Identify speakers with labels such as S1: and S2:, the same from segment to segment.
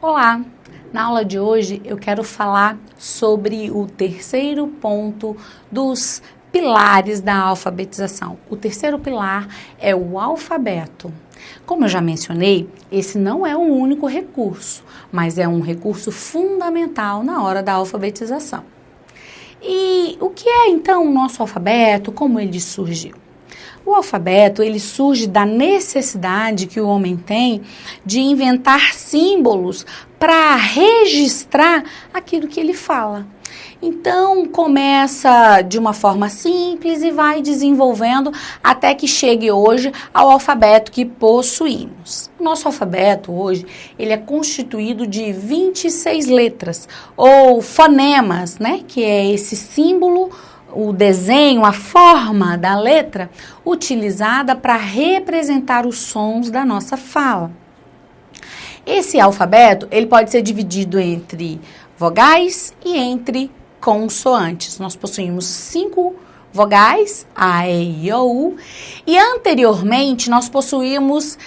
S1: Olá! Na aula de hoje eu quero falar sobre o terceiro ponto dos pilares da alfabetização. O terceiro pilar é o alfabeto. Como eu já mencionei, esse não é o único recurso, mas é um recurso fundamental na hora da alfabetização. E o que é então o nosso alfabeto? Como ele surgiu? O alfabeto, ele surge da necessidade que o homem tem de inventar símbolos para registrar aquilo que ele fala. Então, começa de uma forma simples e vai desenvolvendo até que chegue hoje ao alfabeto que possuímos. O nosso alfabeto hoje, ele é constituído de 26 letras, ou fonemas, né? Que é esse símbolo, o desenho, a forma da letra utilizada para representar os sons da nossa fala. Esse alfabeto, ele pode ser dividido entre vogais e entre consoantes. Nós possuímos 5 vogais, A, E, I, O, U, e anteriormente nós possuímos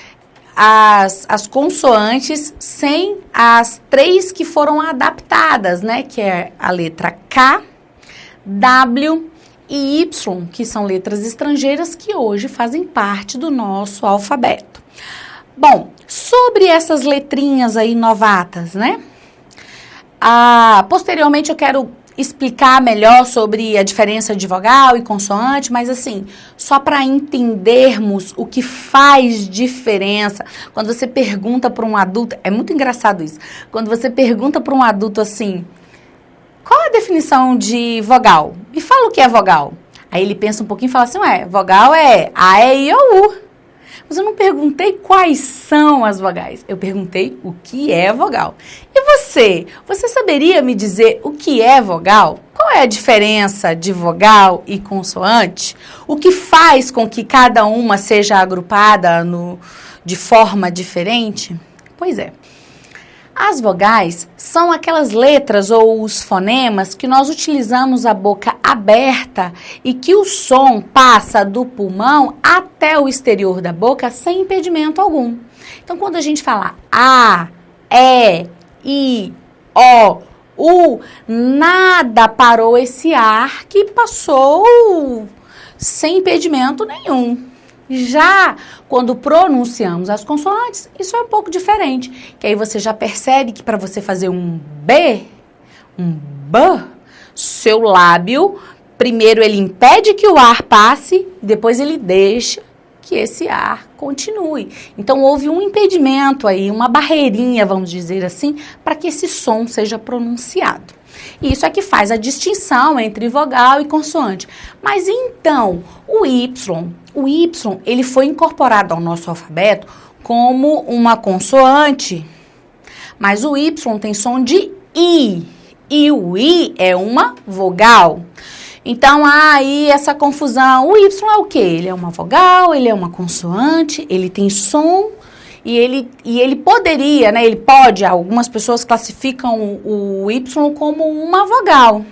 S1: as consoantes sem as 3 que foram adaptadas, né? Que é a letra K, W e Y, que são letras estrangeiras que hoje fazem parte do nosso alfabeto. Bom, sobre essas letrinhas aí novatas, né? Posteriormente eu quero explicar melhor sobre a diferença de vogal e consoante, mas assim, só para entendermos o que faz diferença, quando você pergunta para um adulto, é muito engraçado isso, quando você pergunta para um adulto assim, qual é a definição de vogal? Me fala o que é vogal. Aí ele pensa um pouquinho e fala assim, vogal é A, E, I, O, U. Mas eu não perguntei quais são as vogais, eu perguntei o que é vogal. E você? Você saberia me dizer o que é vogal? Qual é a diferença de vogal e consoante? O que faz com que cada uma seja agrupada de forma diferente? Pois é. As vogais são aquelas letras ou os fonemas que nós utilizamos a boca aberta e que o som passa do pulmão até o exterior da boca sem impedimento algum. Então, quando a gente fala A, E, I, O, U, nada parou esse ar que passou sem impedimento nenhum. Já quando pronunciamos as consoantes, isso é um pouco diferente, que aí você já percebe que para você fazer um B, um B, seu lábio, primeiro ele impede que o ar passe, depois ele deixa que esse ar continue. Então houve um impedimento aí, uma barreirinha, vamos dizer assim, para que esse som seja pronunciado. Isso é que faz a distinção entre vogal e consoante. Mas então, o Y, ele foi incorporado ao nosso alfabeto como uma consoante, mas o Y tem som de I, e o I é uma vogal. Então, aí essa confusão, o Y é o quê? Ele é uma vogal, ele é uma consoante, ele tem som, e ele poderia, né, ele pode, algumas pessoas classificam o Y como uma vogal.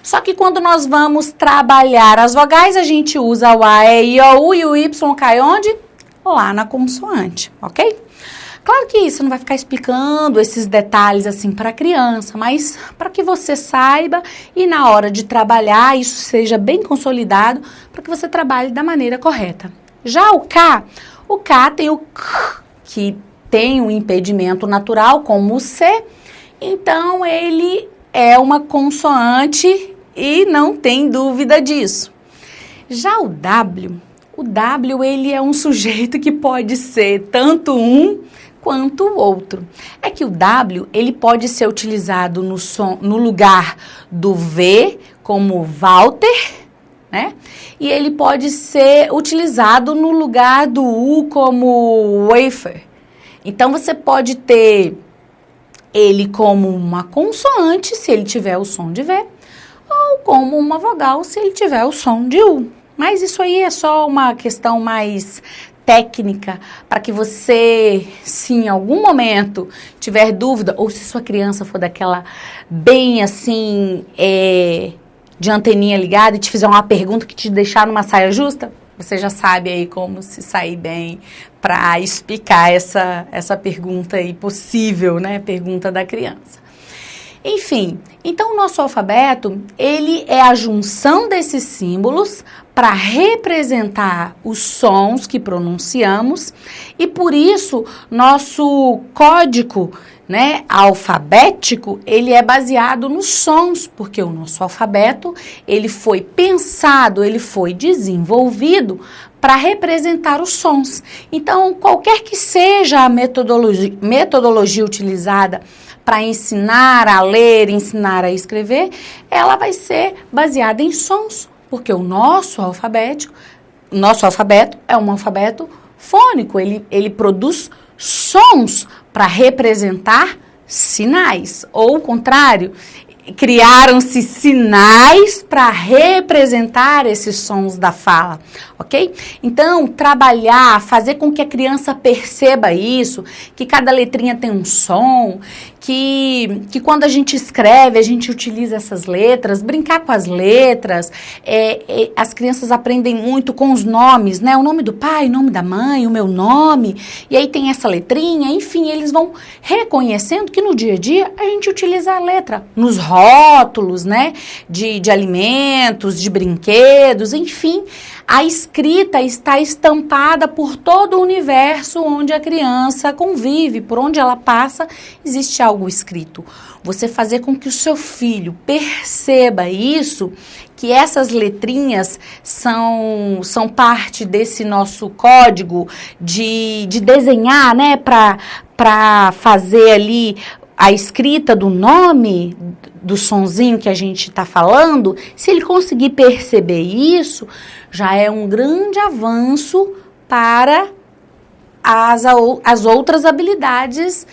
S1: Só que quando nós vamos trabalhar as vogais, a gente usa o A, E, I, O, U e o Y cai onde? Lá na consoante, ok? Claro que isso não vai ficar explicando esses detalhes assim para a criança, mas para que você saiba e na hora de trabalhar isso seja bem consolidado para que você trabalhe da maneira correta. Já o K tem o K, que tem um impedimento natural como o C, então ele é uma consoante e não tem dúvida disso. Já o W ele é um sujeito que pode ser tanto um quanto o outro. É que o W, ele pode ser utilizado no lugar do V, como Walter, né? E ele pode ser utilizado no lugar do U, como wafer. Então, você pode ter ele como uma consoante, se ele tiver o som de V, ou como uma vogal, se ele tiver o som de U. Mas isso aí é só uma questão mais técnica, para que você, se em algum momento tiver dúvida, ou se sua criança for daquela bem assim, de anteninha ligada e te fizer uma pergunta que te deixar numa saia justa, você já sabe aí como se sair bem para explicar essa pergunta aí possível, né? Pergunta da criança. Enfim, então o nosso alfabeto, ele é a junção desses símbolos para representar os sons que pronunciamos e por isso nosso código, né, alfabético, ele é baseado nos sons, porque o nosso alfabeto, ele foi pensado, ele foi desenvolvido para representar os sons. Então, qualquer que seja a metodologia utilizada para ensinar a ler, ensinar a escrever, ela vai ser baseada em sons, porque o nosso alfabeto é um alfabeto fônico, ele produz sons para representar sinais, ou o contrário, criaram-se sinais para representar esses sons da fala, ok? Então, trabalhar, fazer com que a criança perceba isso, que cada letrinha tem um som, que quando a gente escreve, a gente utiliza essas letras, brincar com as letras, as crianças aprendem muito com os nomes, né? O nome do pai, o nome da mãe, o meu nome, e aí tem essa letrinha, enfim, eles vão reconhecendo que no dia a dia a gente utiliza a letra, nos rótulos, né? De alimentos, de brinquedos, enfim, a escrita está estampada por todo o universo onde a criança convive, por onde ela passa, existe algo escrito. Você fazer com que o seu filho perceba isso, que essas letrinhas são parte desse nosso código de desenhar, né, para fazer ali a escrita do nome, do sonzinho que a gente está falando, se ele conseguir perceber isso, já é um grande avanço para as outras habilidades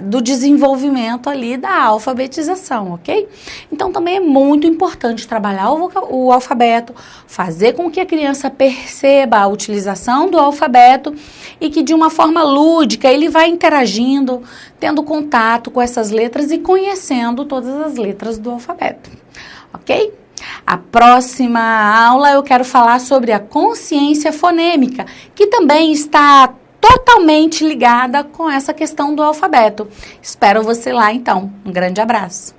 S1: do desenvolvimento ali da alfabetização, ok? Então também é muito importante trabalhar o alfabeto, fazer com que a criança perceba a utilização do alfabeto e que de uma forma lúdica ele vai interagindo, tendo contato com essas letras e conhecendo todas as letras do alfabeto, ok? A próxima aula eu quero falar sobre a consciência fonêmica, que também está totalmente ligada com essa questão do alfabeto. Espero você lá então. Um grande abraço.